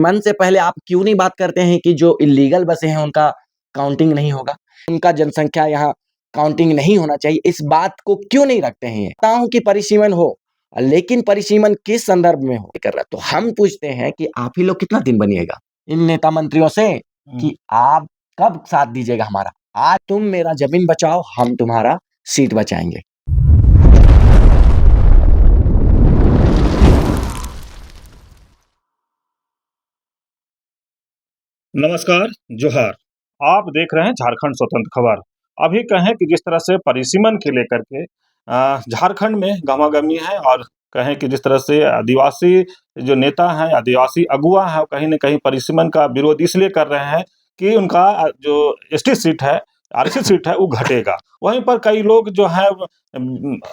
मन से पहले आप क्यों नहीं बात करते हैं कि जो इल्लीगल बसें हैं उनका काउंटिंग नहीं होगा? उनका जनसंख्या यहाँ काउंटिंग नहीं होना चाहिए, इस बात को क्यों नहीं रखते हैं ये? चाहता हूँ कि परिसीमन हो, लेकिन परिसीमन किस संदर्भ में हो कर रहा है? तो हम पूछते हैं कि आप ही लोग कितना दिन बनिएगा इन नेता मंत्रियों से कि आप कब साथ दीजिएगा हमारा? आज तुम मेरा ज़मीन बचाओ, हम तुम्हारा सीट बचाएँगे। नमस्कार, जोहार। आप देख रहे हैं झारखंड स्वतंत्र खबर। अभी कहें कि जिस तरह से परिसीमन के लेकर के झारखंड में गहमा-गहमी है और कहें कि जिस तरह से आदिवासी जो नेता हैं, आदिवासी अगुवा हैं, कहीं न कहीं परिसीमन का विरोध इसलिए कर रहे हैं कि उनका जो एसटी सीट है, आरक्षित सीट है, वो घटेगा। वहीं पर कई लोग जो हैं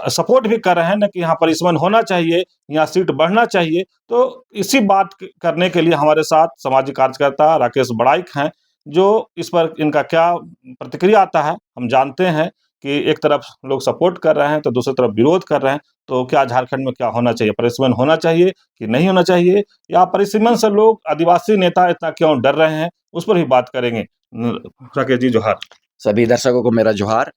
सपोर्ट भी कर रहे हैं ना कि यहाँ परिसीमन होना चाहिए, यहाँ सीट बढ़ना चाहिए। तो इसी बात करने के लिए हमारे साथ सामाजिक कार्यकर्ता राकेश बड़ाइक हैं, जो इस पर इनका क्या प्रतिक्रिया आता है, हम जानते हैं कि एक तरफ लोग सपोर्ट कर रहे हैं, तो दूसरी तरफ विरोध कर रहे हैं। तो क्या झारखंड में क्या होना चाहिए? परिसीमन होना चाहिए कि नहीं होना चाहिए? या परिसीमन से लोग आदिवासी नेता इतना क्यों डर रहे हैं? उस पर भी बात करेंगे। राकेश जी, जोहार। सभी दर्शकों को मेरा जोहार।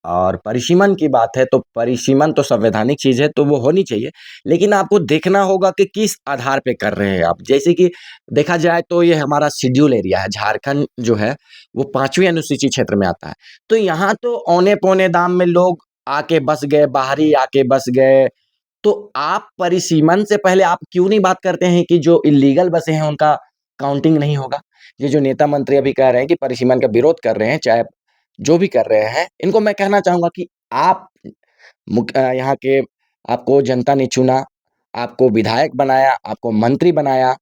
और परिसीमन की बात है तो परिसीमन तो संवैधानिक चीज़ है तो वो होनी चाहिए। लेकिन आपको देखना होगा कि किस आधार पे कर रहे हैं आप। जैसे कि देखा जाए तो ये हमारा शेड्यूल एरिया है, झारखंड जो है वो 5वीं अनुसूची क्षेत्र में आता है। तो यहाँ तो औने-पौने दाम में लोग आके बस गए, बाहरी आके बस गए। तो आप परिसीमन से पहले आप क्यों नहीं बात करते हैं कि जो इल्लीगल बसें हैं उनका काउंटिंग नहीं होगा? ये जो नेता मंत्री अभी कह रहे हैं कि परिसीमन का विरोध कर रहे हैं, चाहे जो भी कर रहे हैं, इनको मैं कहना चाहूँगा कि आप यहाँ के आपको जनता ने चुना, आपको विधायक बनाया, आपको मंत्री बनाया,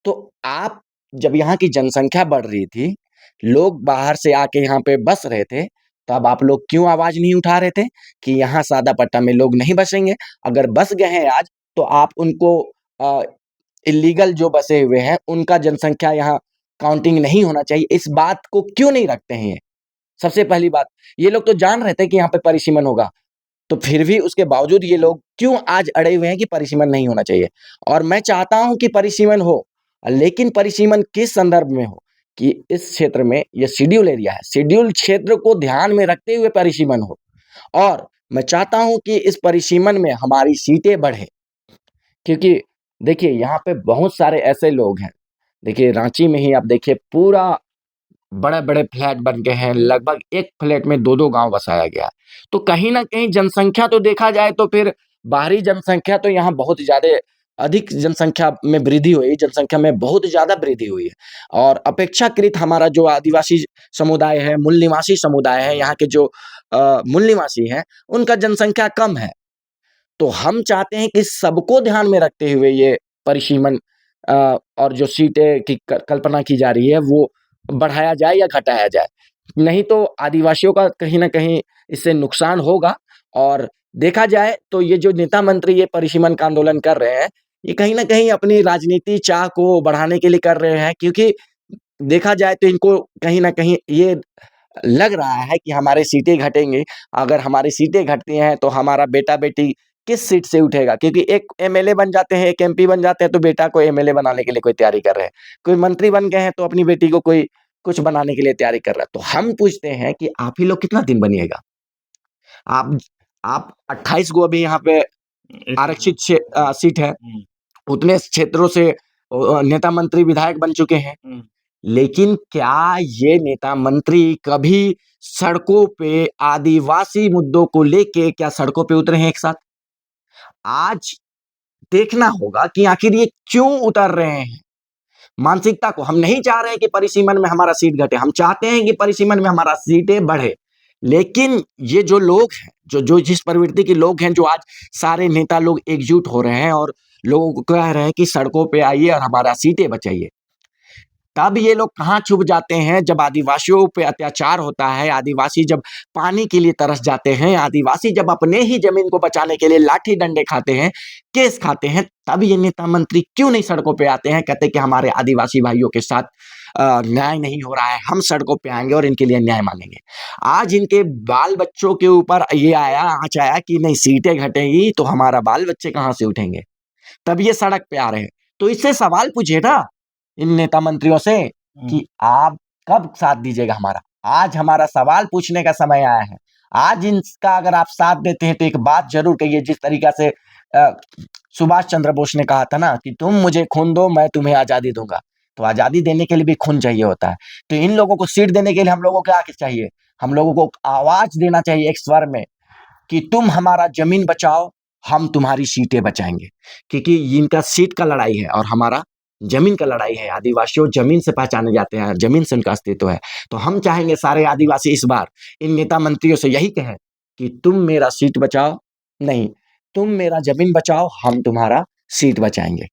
तो आप जब यहाँ की जनसंख्या बढ़ रही थी, लोग बाहर से आके यहाँ पे बस रहे थे, तब आप लोग क्यों आवाज़ नहीं उठा रहे थे कि यहाँ सादा पट्टा में लोग नहीं बसेंगे? अगर बस गए हैं आज, तो आप उनको अ, इल्लीगल जो बसे हुए हैं, उनका जनसंख्या यहाँ काउंटिंग नहीं होना चाहिए, इस बात को क्यों नहीं रखते हैं ये? सबसे पहली बात, ये लोग तो जान रहे थे कि यहाँ पे परिसीमन होगा, तो फिर भी उसके बावजूद ये लोग क्यों आज अड़े हुए हैं कि परिसीमन नहीं होना चाहिए? और मैं चाहता हूँ कि परिसीमन हो, लेकिन परिसीमन किस संदर्भ में हो? कि इस क्षेत्र में ये शेड्यूल एरिया है, शेड्यूल क्षेत्र को ध्यान में रखते हुए परिसीमन हो और मैं चाहता हूँ कि इस परिसीमन में हमारी सीटें बढ़ें, क्योंकि देखिए यहाँ पे बहुत सारे ऐसे लोग हैं, देखिए रांची में ही आप देखिए पूरा बड़े-बड़े फ्लैट बन गए हैं, लगभग एक फ्लैट में 2-2 गाँव बसाया गया है। तो कहीं न कहीं जनसंख्या तो देखा जाए तो फिर बाहरी जनसंख्या तो यहाँ बहुत ज़्यादा अधिक जनसंख्या में वृद्धि हुई, जनसंख्या में बहुत ज़्यादा वृद्धि हुई है और अपेक्षाकृत हमारा जो आदिवासी समुदाय है, मूल निवासी समुदाय है, यहाँ के जो मूल निवासी हैं, उनका जनसंख्या कम है। तो हम चाहते हैं कि सबको ध्यान में रखते हुए ये परिसीमन और जो सीटें की कल्पना की जा रही है वो बढ़ाया जाए या घटाया जाए। नहीं तो आदिवासियों का कहीं न कहीं इससे नुकसान होगा और देखा जाए तो ये जो नेता मंत्री ये परिसीमन का आंदोलन कर रहे हैं, ये कहीं न कहीं अपनी राजनीति चाह को बढ़ाने के लिए कर रहे हैं क्योंकि देखा जाए तो इनको कहीं न कहीं ये लग रहा है कि हमारी सीटें घटेंगी, अगर हमारी सीटें घटती हैं तो हमारा बेटा-बेटी किस सीट से उठेगा? क्योंकि एक एमएलए बन जाते हैं, एक एमपी बन जाते हैं तो बेटा को एमएलए बनाने के लिए कोई तैयारी कर रहे हैं। कोई मंत्री बन गए हैं तो अपनी बेटी को कोई कुछ बनाने के लिए तैयारी कर रहा है। तो हम पूछते हैं कि आप ही लोग कितना दिन बनिएगा? आप आप 28 गो अभी यहाँ पे आरक्षित सीट है, हुँ, उतने क्षेत्रों से नेता मंत्री विधायक बन चुके हैं। हुँ। लेकिन क्या ये नेता मंत्री कभी सड़कों पे आदिवासी मुद्दों को लेके क्या सड़कों पे उतरे हैं एक साथ? आज देखना होगा कि आखिर ये क्यों उतर रहे हैं? मानसिकता को हम नहीं चाह रहे हैं कि परिसीमन में हमारा सीट घटे, हम चाहते हैं कि परिसीमन में हमारा सीटें बढ़े। लेकिन ये जो लोग हैं, जो जो जिस प्रवृत्ति के लोग हैं, जो आज सारे नेता लोग एकजुट हो रहे हैं और लोगों को कह रहे हैं कि सड़कों पे आइए और हमारा सीटें बचाइए। तब ये लोग कहाँ छुप जाते हैं जब आदिवासियों पे अत्याचार होता है, आदिवासी जब पानी के लिए तरस जाते हैं, आदिवासी जब अपने ही ज़मीन को बचाने के लिए लाठी डंडे खाते हैं, केस खाते हैं, तब ये नेता मंत्री क्यों नहीं सड़कों पे आते हैं, कहते हैं कि हमारे आदिवासी भाइयों के साथ न्याय नहीं हो रहा है, हम सड़कों पे आएँगे और इनके लिए न्याय माँगेंगे। आज इनके बाल-बच्चों के ऊपर ये आँच आया कि नहीं सीटें घटेंगी तो हमारा बाल-बच्चे कहाँ से उठेंगे? तब ये सड़क पे आ रहे हैं। तो इससे सवाल पूछिए ना इन नेता मंत्रियों से कि आप कब साथ दीजिएगा हमारा। आज हमारा सवाल पूछने का समय आया है। आज इनका अगर आप साथ देते हैं तो एक बात जरूर कहिए, जिस तरीका से सुभाष चंद्र बोस ने कहा था ना कि तुम मुझे खून दो मैं तुम्हें आजादी दूंगा। तो आजादी देने के लिए भी खून चाहिए होता है। तो इन लोगों को सीट देने के लिए हम लोगों को क्या चाहिए, हम लोगों को आवाज देना चाहिए एक स्वर में कि तुम हमारा जमीन बचाओ, हम तुम्हारी सीटें बचाएंगे। क्योंकि इनका सीट का लड़ाई है और हमारा जमीन का लड़ाई है। आदिवासियों जमीन से पहचाने जाते हैं, जमीन से उनका अस्तित्व है। तो हम चाहेंगे सारे आदिवासी इस बार इन नेता मंत्रियों से यही कहें कि तुम मेरा सीट बचाओ, नहीं तुम मेरा जमीन बचाओ, हम तुम्हारा सीट बचाएंगे।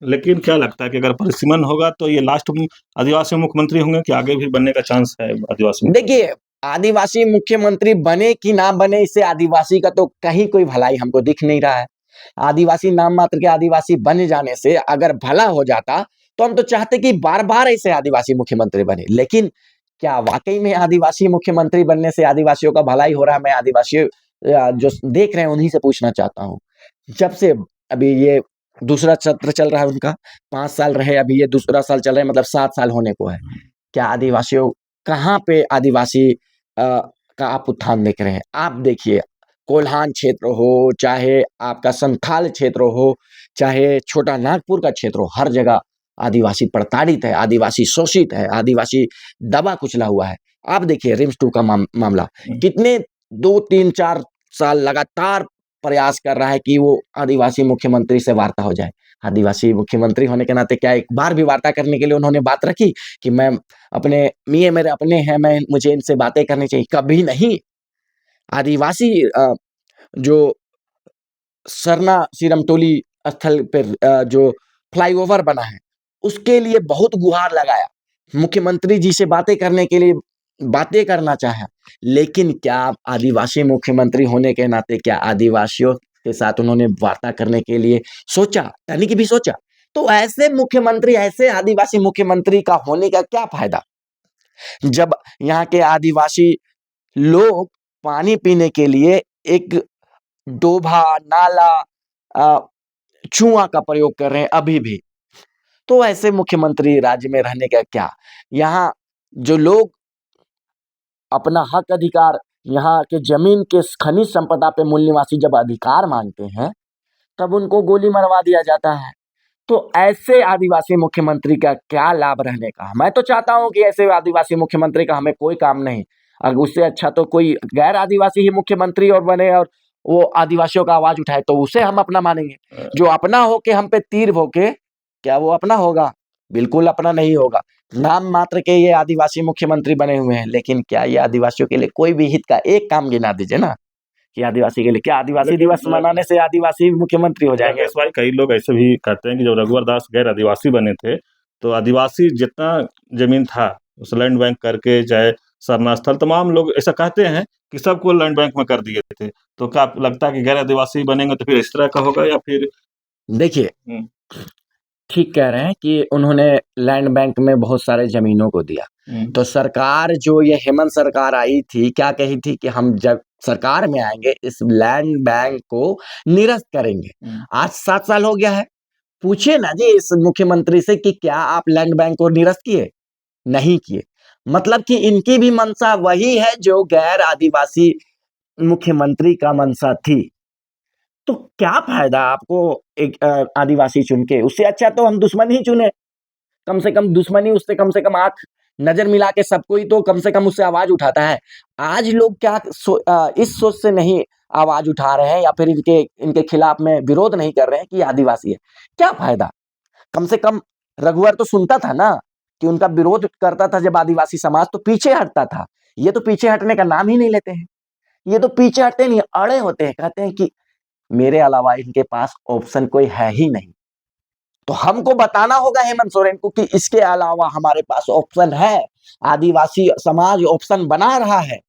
लेकिन क्या लगता है कि अगर परिसीमन होगा तो ये लास्ट आदिवासी मुख्यमंत्री होंगे कि आगे भी बनने का चांस है आदिवासी? देखिए, आदिवासी मुख्यमंत्री बने कि ना बने, इससे आदिवासी का तो कहीं कोई भलाई हमको दिख नहीं रहा है। आदिवासी नाम मात्र के आदिवासी बन जाने से अगर भला हो जाता तो हम तो चाहते कि बार बार ऐसे आदिवासी मुख्यमंत्री बने। लेकिन क्या वाकई में आदिवासी मुख्यमंत्री बनने से आदिवासियों का भलाई हो रहा है? मैं आदिवासी जो देख रहे हैं उन्हीं से पूछना चाहता हूँ। जब से अभी ये दूसरा सत्र चल रहा है उनका, 5 साल रहे, अभी ये दूसरा साल चल रहा है, मतलब 7 साल होने को है। क्या आदिवासियों, कहाँ पे आदिवासी का आप उत्थान देख रहे हैं? आप देखिए, कोल्हान क्षेत्र हो, चाहे आपका संथाल क्षेत्र हो, चाहे छोटा नागपुर का क्षेत्र हो, हर जगह आदिवासी प्रताड़ित है, आदिवासी शोषित है, आदिवासी दबा कुचला हुआ है। आप देखिए रिम्स 2 का मामला, कितने 2, 3, 4 साल लगातार प्रयास कर रहा है कि वो आदिवासी मुख्यमंत्री से वार्ता हो जाए। आदिवासी मुख्यमंत्री होने के नाते क्या एक बार भी वार्ता करने के लिए उन्होंने बात रखी कि मैं अपने ये मेरे अपने हैं, मैं मुझे इनसे बातें करनी चाहिए? कभी नहीं। आदिवासी जो सरना सिरमटोली स्थल पे जो फ्लाईओवर बना है, उसके लिए बहुत गुहार लगाया। मुख्यमंत्री जी से बातें करने के लिए बातें करना चाहा, लेकिन क्या आदिवासी मुख्यमंत्री होने के नाते क्या आदिवासियों के साथ उन्होंने वार्ता करने के लिए सोचा? यानी कि भी सोचा? तो ऐसे मुख्यमंत्री, ऐसे आदिवासी मुख्यमंत्री का होने का क्या फायदा? जब यहाँ के आदिवासी लोग पानी पीने के लिए एक डोभा, नाला, कुआँ का प्रयोग कर रहे हैं अभी भी। तो ऐसे मुख्यमंत्री राज्य में रहने का क्या? यहाँ जो लोग अपना हक अधिकार, यहाँ के जमीन के खनिज संपदा पे मूल निवासी जब अधिकार मांगते हैं, तब उनको गोली मरवा दिया जाता है। तो ऐसे आदिवासी मुख्यमंत्री का क्या लाभ रहने का? मैं तो चाहता हूँ कि ऐसे आदिवासी मुख्यमंत्री का हमें कोई काम नहीं। अगर उससे अच्छा तो कोई गैर आदिवासी ही मुख्यमंत्री और बने और वो आदिवासियों का आवाज उठाए, तो उसे हम अपना मानेंगे। जो अपना होके हम पे तीर भोंके, क्या वो अपना होगा? बिल्कुल अपना नहीं होगा। नाम मात्र के ये आदिवासी मुख्यमंत्री बने हुए हैं, लेकिन क्या ये आदिवासियों के लिए कोई भी हित का एक काम गिना दीजिए ना कि आदिवासी के लिए क्या? आदिवासी दिवस मनाने से आदिवासी मुख्यमंत्री हो जाएंगे? राकेश भाई, कई लोग ऐसे भी कहते हैं कि जब रघुवर दास गैर आदिवासी बने थे तो आदिवासी जितना जमीन था उस लैंड बैंक करके, चाहे सरना स्थल, तमाम लोग ऐसा कहते हैं कि सबको लैंड बैंक में कर दिए थे। तो क्या लगता है कि गैर आदिवासी बनेंगे तो फिर इस तरह का होगा या फिर? देखिए, ठीक कह रहे हैं कि उन्होंने लैंड बैंक में बहुत सारे जमीनों को दिया। तो सरकार जो ये हेमंत सरकार आई थी, क्या कही थी कि हम जब सरकार में आएंगे इस लैंड बैंक को निरस्त करेंगे। आज 7 साल हो गया है। पूछिए ना जी इस मुख्यमंत्री से कि क्या आप लैंड बैंक को निरस्त किए? नहीं किए। मतलब कि इनकी भी मंशा वही है जो गैर आदिवासी मुख्यमंत्री का मंशा थी। तो क्या फायदा आपको एक आदिवासी चुन के? उससे अच्छा तो हम दुश्मन ही चुने। कम से कम दुश्मनी, उससे कम से कम आंख नजर मिला के सबको ही तो कम से कम उससे आवाज उठाता है। आज लोग क्या इस सोच से नहीं आवाज उठा रहे हैं या फिर इनके इनके खिलाफ में विरोध नहीं कर रहे हैं कि आदिवासी है। क्या फायदा? कम से कम रघुवर तो सुनता था ना कि उनका विरोध करता था जब आदिवासी समाज, तो पीछे हटता था। ये तो पीछे हटने का नाम ही नहीं लेते हैं। ये तो पीछे हटते नहीं, अड़े होते हैं, कहते हैं कि मेरे अलावा इनके पास ऑप्शन कोई है ही नहीं। तो हमको बताना होगा हेमंत सोरेन को कि इसके अलावा हमारे पास ऑप्शन है। आदिवासी समाज ऑप्शन बना रहा है,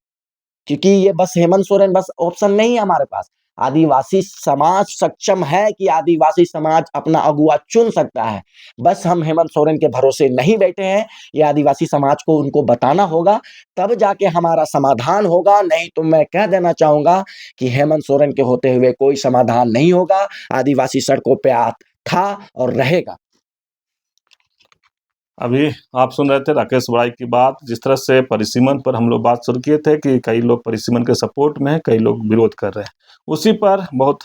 क्योंकि ये बस हेमंत सोरेन बस ऑप्शन नहीं है हमारे पास। आदिवासी समाज सक्षम है कि आदिवासी समाज अपना अगुआ चुन सकता है। बस हम हेमंत सोरेन के भरोसे नहीं बैठे हैं। ये आदिवासी समाज को उनको बताना होगा, तब जाके हमारा समाधान होगा। नहीं तो मैं कह देना चाहूंगा कि हेमंत सोरेन के होते हुए कोई समाधान नहीं होगा। आदिवासी सड़कों पे था और रहेगा। अभी आप सुन रहे थे राकेश बड़ाई की बात, जिस तरह से परिसीमन पर हम लोग बात शुरू किए थे कि कई लोग परिसीमन के सपोर्ट में हैं, कई लोग विरोध कर रहे हैं। उसी पर बहुत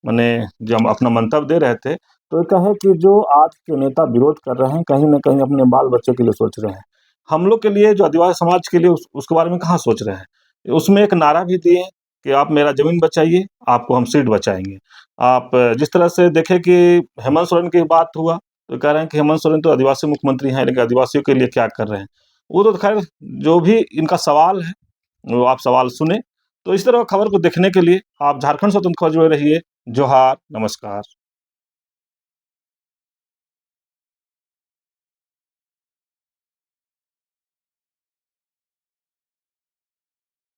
माने जो हम अपना मंतव्य दे रहे थे, तो ये कहें कि जो आज के नेता विरोध कर रहे हैं, कहीं न कहीं अपने बाल-बच्चे के लिए सोच रहे हैं। हम लोग के लिए जो आदिवासी समाज के लिए उसके बारे में कहाँ सोच रहे हैं। उसमें एक नारा भी दिए कि आप मेरा ज़मीन बचाइए, आपको हम सीट बचाएँगे। आप जिस तरह से देखें कि हेमंत सोरेन की बात हुआ, तो कह रहे हैं कि हेमंत सोरेन तो आदिवासी मुख्यमंत्री हैं, लेकिन आदिवासियों के लिए क्या कर रहे हैं। वो तो ख़ैर जो भी इनका सवाल है, वो आप सवाल सुने। तो इस तरह खबर को देखने के लिए आप झारखंड स्वतंत्र खबर जुड़े रहिए। जोहार, नमस्कार।